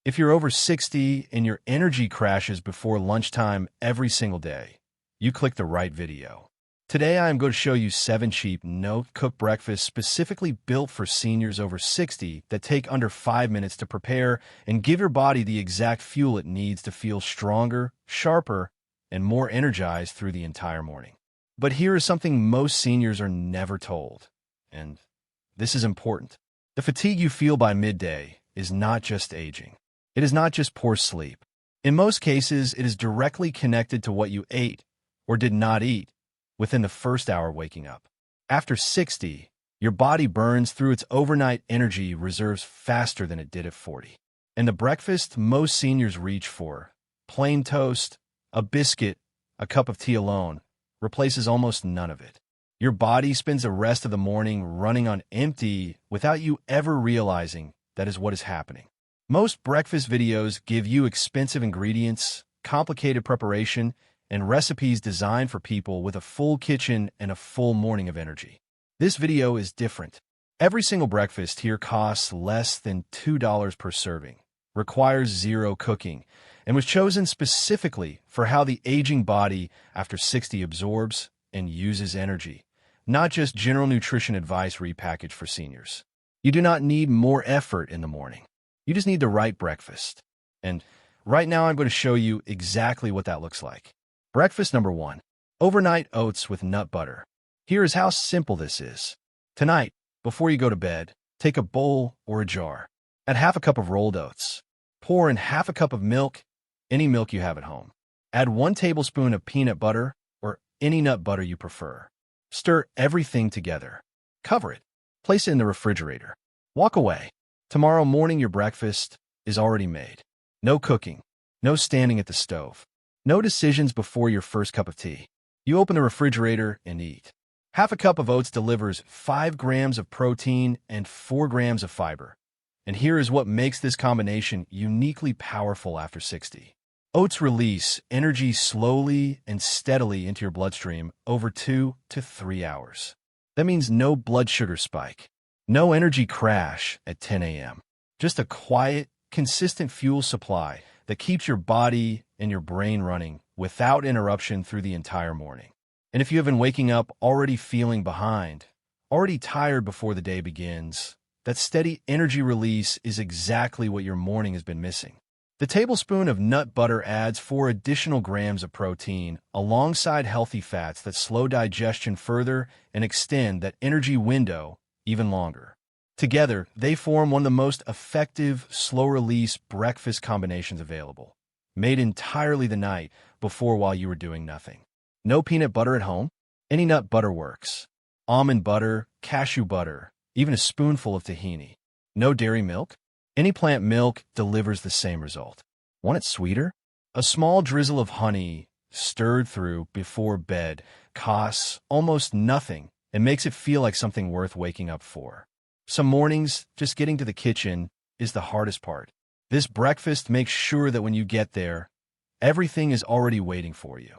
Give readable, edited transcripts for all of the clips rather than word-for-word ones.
If you're over 60 and your energy crashes before lunchtime every single day, you clicked the right video. Today I am going to show you 7 cheap, no-cook breakfasts specifically built for seniors over 60 that take under 5 minutes to prepare and give your body the exact fuel it needs to feel stronger, sharper, and more energized through the entire morning. But here is something most seniors are never told, and this is important. The fatigue you feel by midday is not just aging. It is not just poor sleep. In most cases, it is directly connected to what you ate or did not eat within the first hour waking up. After 60, your body burns through its overnight energy reserves faster than it did at 40. And the breakfast most seniors reach for, plain toast, a biscuit, a cup of tea alone, replaces almost none of it. Your body spends the rest of the morning running on empty without you ever realizing that is what is happening. Most breakfast videos give you expensive ingredients, complicated preparation, and recipes designed for people with a full kitchen and a full morning of energy. This video is different. Every single breakfast here costs less than $2 per serving, requires zero cooking, and was chosen specifically for how the aging body after 60 absorbs and uses energy, not just general nutrition advice repackaged for seniors. You do not need more effort in the morning. You just need the right breakfast. And right now I'm going to show you exactly what that looks like. Breakfast number 1, overnight oats with nut butter. Here is how simple this is. Tonight, before you go to bed, take a bowl or a jar. Add half a cup of rolled oats. Pour in half a cup of milk, any milk you have at home. Add 1 tablespoon of peanut butter or any nut butter you prefer. Stir everything together. Cover it. Place it in the refrigerator. Walk away. Tomorrow morning your breakfast is already made. No cooking. No standing at the stove. No decisions before your first cup of tea. You open the refrigerator and eat. Half a cup of oats delivers 5 grams of protein and 4 grams of fiber. And here is what makes this combination uniquely powerful after 60. Oats release energy slowly and steadily into your bloodstream over 2 to 3 hours. That means no blood sugar spike, no energy crash at 10 a.m. Just a quiet, consistent fuel supply that keeps your body and your brain running without interruption through the entire morning. And if you have been waking up already feeling behind, already tired before the day begins, that steady energy release is exactly what your morning has been missing. The tablespoon of nut butter adds 4 additional grams of protein alongside healthy fats that slow digestion further and extend that energy window even longer. Together, they form one of the most effective, slow-release breakfast combinations available, made entirely the night before while you were doing nothing. No peanut butter at home? Any nut butter works. Almond butter, cashew butter, even a spoonful of tahini. No dairy milk? Any plant milk delivers the same result. Want it sweeter? A small drizzle of honey stirred through before bed costs almost nothing and makes it feel like something worth waking up for. Some mornings, just getting to the kitchen is the hardest part. This breakfast makes sure that when you get there, everything is already waiting for you.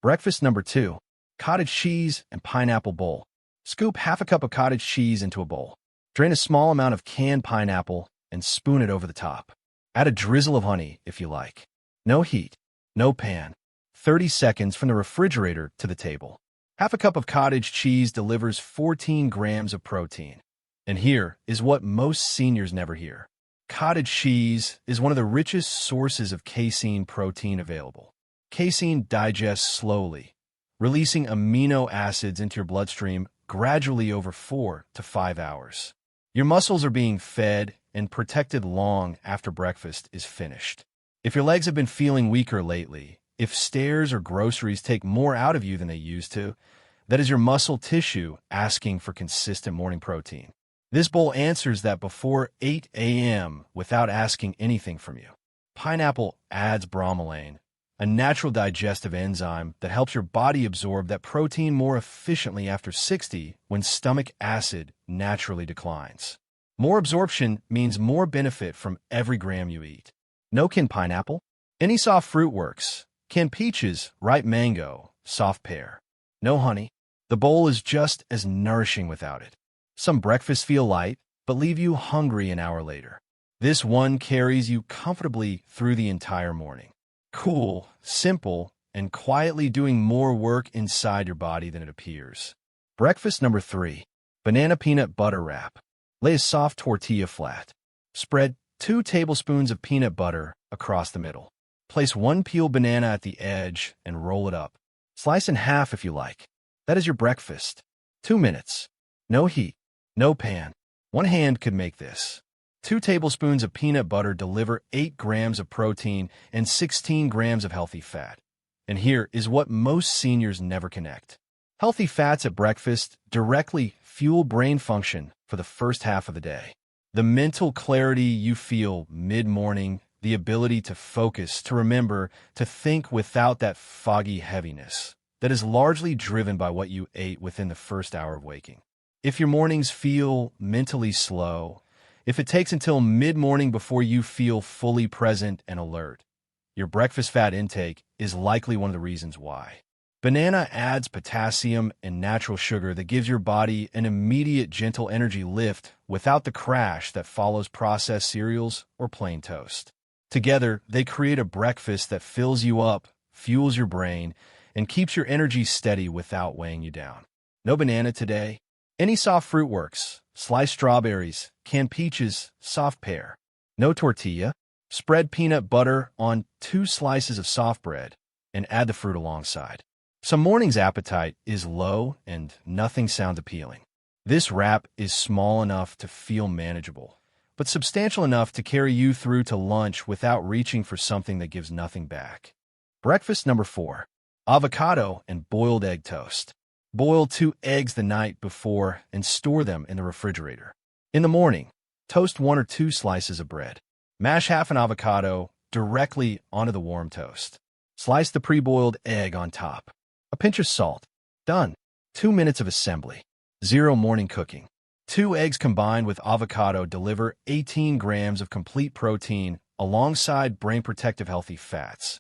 Breakfast number 2, cottage cheese and pineapple bowl. Scoop half a cup of cottage cheese into a bowl. Drain a small amount of canned pineapple and spoon it over the top. Add a drizzle of honey if you like. No heat, no pan. 30 seconds from the refrigerator to the table. Half a cup of cottage cheese delivers 14 grams of protein. And here is what most seniors never hear. Cottage cheese is one of the richest sources of casein protein available. Casein digests slowly, releasing amino acids into your bloodstream gradually over 4 to 5 hours. Your muscles are being fed and protected long after breakfast is finished. If your legs have been feeling weaker lately, if stairs or groceries take more out of you than they used to, that is your muscle tissue asking for consistent morning protein. This bowl answers that before 8 a.m. without asking anything from you. Pineapple adds bromelain, a natural digestive enzyme that helps your body absorb that protein more efficiently after 60 when stomach acid naturally declines. More absorption means more benefit from every gram you eat. No canned pineapple? Any soft fruit works. Canned peaches, ripe mango, soft pear. No honey? The bowl is just as nourishing without it. Some breakfasts feel light, but leave you hungry an hour later. This one carries you comfortably through the entire morning. Cool, simple, and quietly doing more work inside your body than it appears. Breakfast number 3. Banana peanut butter wrap. Lay a soft tortilla flat. Spread 2 tablespoons of peanut butter across the middle. Place 1 peeled banana at the edge and roll it up. Slice in half if you like. That is your breakfast. 2 minutes. No heat. No pan. One hand could make this. 2 tablespoons of peanut butter deliver 8 grams of protein and 16 grams of healthy fat. And here is what most seniors never connect. Healthy fats at breakfast directly fuel brain function for the first half of the day. The mental clarity you feel mid-morning, the ability to focus, to remember, to think without that foggy heaviness that is largely driven by what you ate within the first hour of waking. If your mornings feel mentally slow, if it takes until mid-morning before you feel fully present and alert, your breakfast fat intake is likely one of the reasons why. Banana adds potassium and natural sugar that gives your body an immediate gentle energy lift without the crash that follows processed cereals or plain toast. Together, they create a breakfast that fills you up, fuels your brain, and keeps your energy steady without weighing you down. No banana today? Any soft fruit works. Sliced strawberries, canned peaches, soft pear. No tortilla? Spread peanut butter on 2 slices of soft bread and add the fruit alongside. Some morning's appetite is low and nothing sounds appealing. This wrap is small enough to feel manageable, but substantial enough to carry you through to lunch without reaching for something that gives nothing back. Breakfast number 4. Avocado and boiled egg toast. Boil 2 eggs the night before and store them in the refrigerator. In the morning, toast 1 or 2 slices of bread. Mash half an avocado directly onto the warm toast. Slice the pre-boiled egg on top. A pinch of salt. Done. 2 minutes of assembly. 0 morning cooking. 2 eggs combined with avocado deliver 18 grams of complete protein alongside brain-protective healthy fats.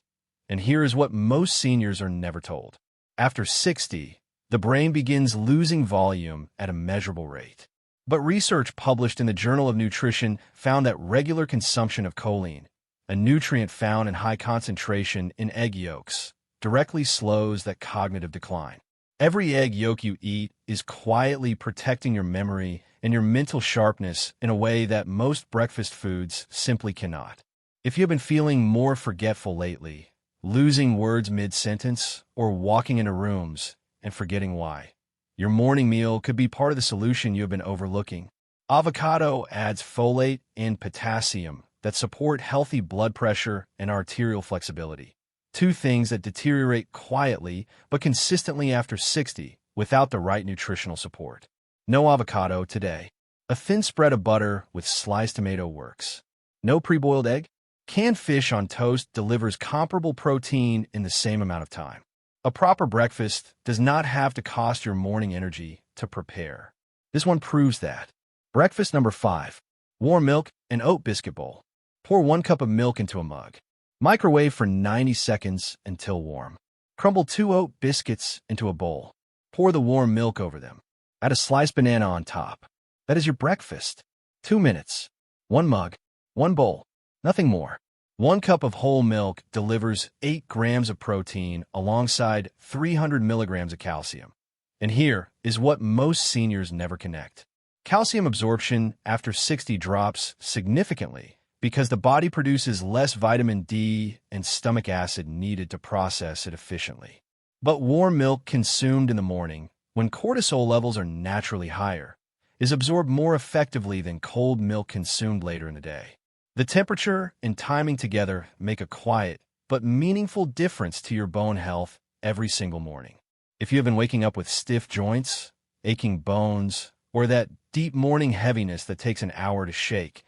And here is what most seniors are never told. After 60, the brain begins losing volume at a measurable rate. But research published in the Journal of Nutrition found that regular consumption of choline, a nutrient found in high concentration in egg yolks, directly slows that cognitive decline. Every egg yolk you eat is quietly protecting your memory and your mental sharpness in a way that most breakfast foods simply cannot. If you have been feeling more forgetful lately, losing words mid-sentence, or walking into rooms and forgetting why, your morning meal could be part of the solution you have been overlooking. Avocado adds folate and potassium that support healthy blood pressure and arterial flexibility. 2 things that deteriorate quietly but consistently after 60 without the right nutritional support. No avocado today. A thin spread of butter with sliced tomato works. No pre-boiled egg? Canned fish on toast delivers comparable protein in the same amount of time. A proper breakfast does not have to cost your morning energy to prepare. This one proves that. Breakfast number 5. Warm milk and oat biscuit bowl. Pour 1 cup of milk into a mug. Microwave for 90 seconds until warm. Crumble 2 oat biscuits into a bowl. Pour the warm milk over them. Add a sliced banana on top. That is your breakfast. 2 minutes. 1 mug. 1 bowl. Nothing more. 1 cup of whole milk delivers 8 grams of protein alongside 300 milligrams of calcium. And here is what most seniors never connect. Calcium absorption after 60 drops significantly because the body produces less vitamin D and stomach acid needed to process it efficiently. But warm milk consumed in the morning, when cortisol levels are naturally higher, is absorbed more effectively than cold milk consumed later in the day. The temperature and timing together make a quiet but meaningful difference to your bone health every single morning. If you have been waking up with stiff joints, aching bones, or that deep morning heaviness that takes an hour to shake,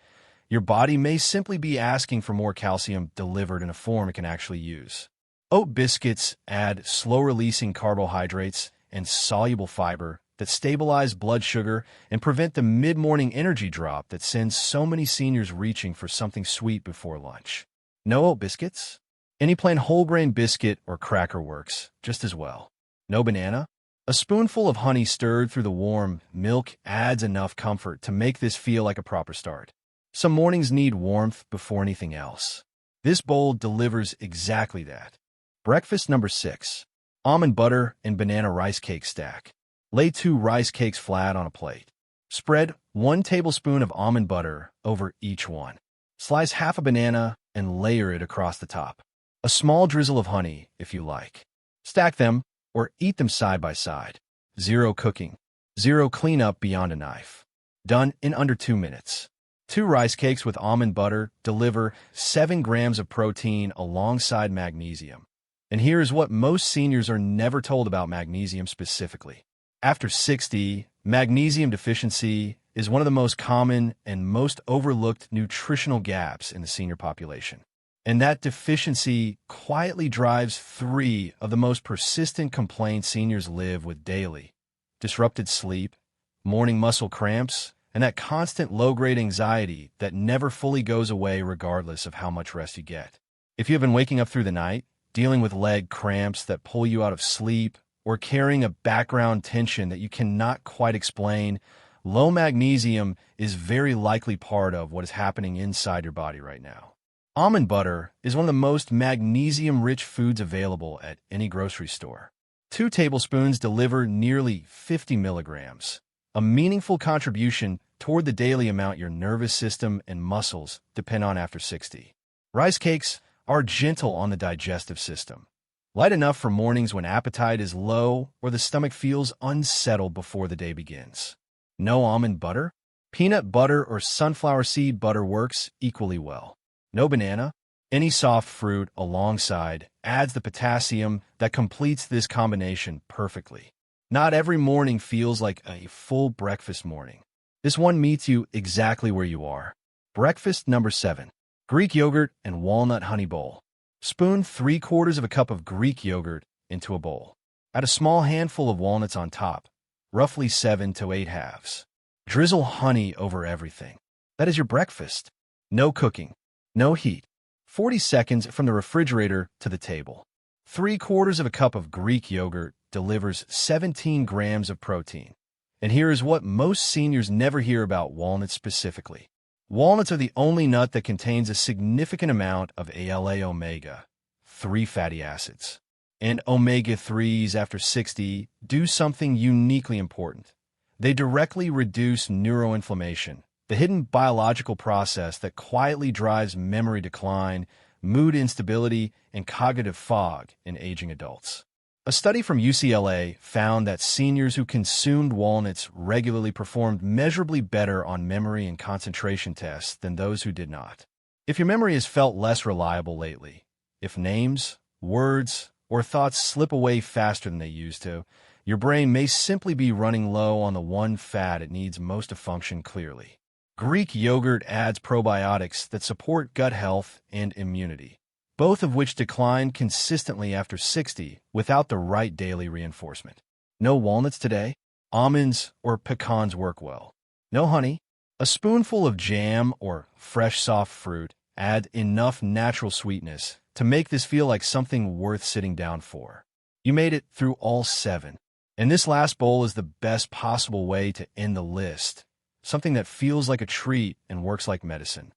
your body may simply be asking for more calcium delivered in a form it can actually use. Oat biscuits add slow-releasing carbohydrates and soluble fiber that stabilize blood sugar and prevent the mid-morning energy drop that sends so many seniors reaching for something sweet before lunch. No oat biscuits? Any plain whole grain biscuit or cracker works just as well. No banana? A spoonful of honey stirred through the warm milk adds enough comfort to make this feel like a proper start. Some mornings need warmth before anything else. This bowl delivers exactly that. Breakfast number 6. Almond butter and banana rice cake stack. Lay 2 rice cakes flat on a plate. Spread 1 tablespoon of almond butter over each one. Slice half a banana and layer it across the top. A small drizzle of honey, if you like. Stack them or eat them side by side. Zero cooking. Zero cleanup beyond a knife. Done in under 2 minutes. 2 rice cakes with almond butter deliver 7 grams of protein alongside magnesium. And here's what most seniors are never told about magnesium specifically. After 60, magnesium deficiency is one of the most common and most overlooked nutritional gaps in the senior population. And that deficiency quietly drives 3 of the most persistent complaints seniors live with daily: disrupted sleep, morning muscle cramps, and that constant low-grade anxiety that never fully goes away regardless of how much rest you get. If you have been waking up through the night, dealing with leg cramps that pull you out of sleep, or carrying a background tension that you cannot quite explain, low magnesium is very likely part of what is happening inside your body right now. Almond butter is one of the most magnesium-rich foods available at any grocery store. 2 tablespoons deliver nearly 50 milligrams, a meaningful contribution toward the daily amount your nervous system and muscles depend on after 60. Rice cakes are gentle on the digestive system, light enough for mornings when appetite is low or the stomach feels unsettled before the day begins. No almond butter? Peanut butter or sunflower seed butter works equally well. No banana? Any soft fruit alongside adds the potassium that completes this combination perfectly. Not every morning feels like a full breakfast morning. This one meets you exactly where you are. Breakfast number 7. Greek yogurt and walnut honey bowl. Spoon 3/4 of a cup of Greek yogurt into a bowl. Add a small handful of walnuts on top, roughly 7 to 8 halves. Drizzle honey over everything. That is your breakfast. No cooking. No heat. 40 seconds from the refrigerator to the table. 3/4 of a cup of Greek yogurt delivers 17 grams of protein. And here is what most seniors never hear about walnuts specifically. Walnuts are the only nut that contains a significant amount of ALA omega-3 fatty acids. And omega-3s after 60 do something uniquely important. They directly reduce neuroinflammation, the hidden biological process that quietly drives memory decline, mood instability, and cognitive fog in aging adults. A study from UCLA found that seniors who consumed walnuts regularly performed measurably better on memory and concentration tests than those who did not. If your memory has felt less reliable lately, if names, words, or thoughts slip away faster than they used to, your brain may simply be running low on the one fat it needs most to function clearly. Greek yogurt adds probiotics that support gut health and immunity, both of which decline consistently after 60 without the right daily reinforcement. No walnuts today? Almonds or pecans work well. No honey? A spoonful of jam or fresh soft fruit add enough natural sweetness to make this feel like something worth sitting down for. You made it through all 7. And this last bowl is the best possible way to end the list, something that feels like a treat and works like medicine.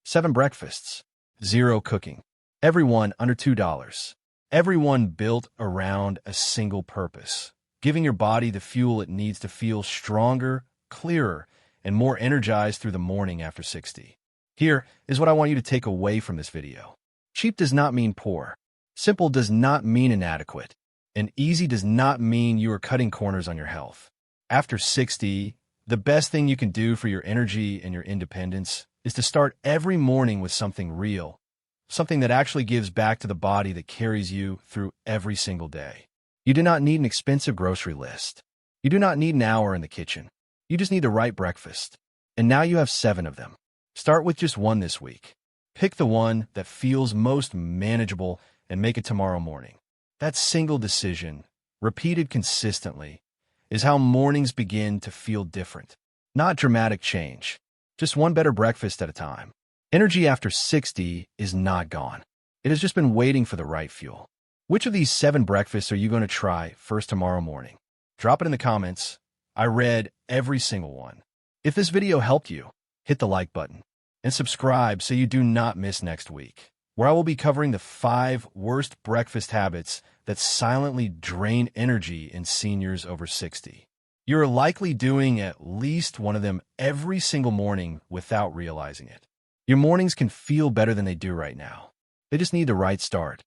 7 breakfasts. 0 cooking. Everyone under $2. Everyone built around a single purpose, giving your body the fuel it needs to feel stronger, clearer, and more energized through the morning after 60. Here is what I want you to take away from this video. Cheap does not mean poor. Simple does not mean inadequate. And easy does not mean you are cutting corners on your health. After 60, the best thing you can do for your energy and your independence is to start every morning with something real, something that actually gives back to the body that carries you through every single day. You do not need an expensive grocery list. You do not need an hour in the kitchen. You just need the right breakfast. And now you have 7 of them. Start with just one this week. Pick the one that feels most manageable and make it tomorrow morning. That single decision, repeated consistently, is how mornings begin to feel different. Not dramatic change, just one better breakfast at a time. Energy after 60 is not gone. It has just been waiting for the right fuel. Which of these 7 breakfasts are you going to try first tomorrow morning? Drop it in the comments. I read every single one. If this video helped you, hit the like button. and subscribe so you do not miss next week, where I will be covering the 5 worst breakfast habits that silently drain energy in seniors over 60. You're likely doing at least one of them every single morning without realizing it. Your mornings can feel better than they do right now. They just need the right start.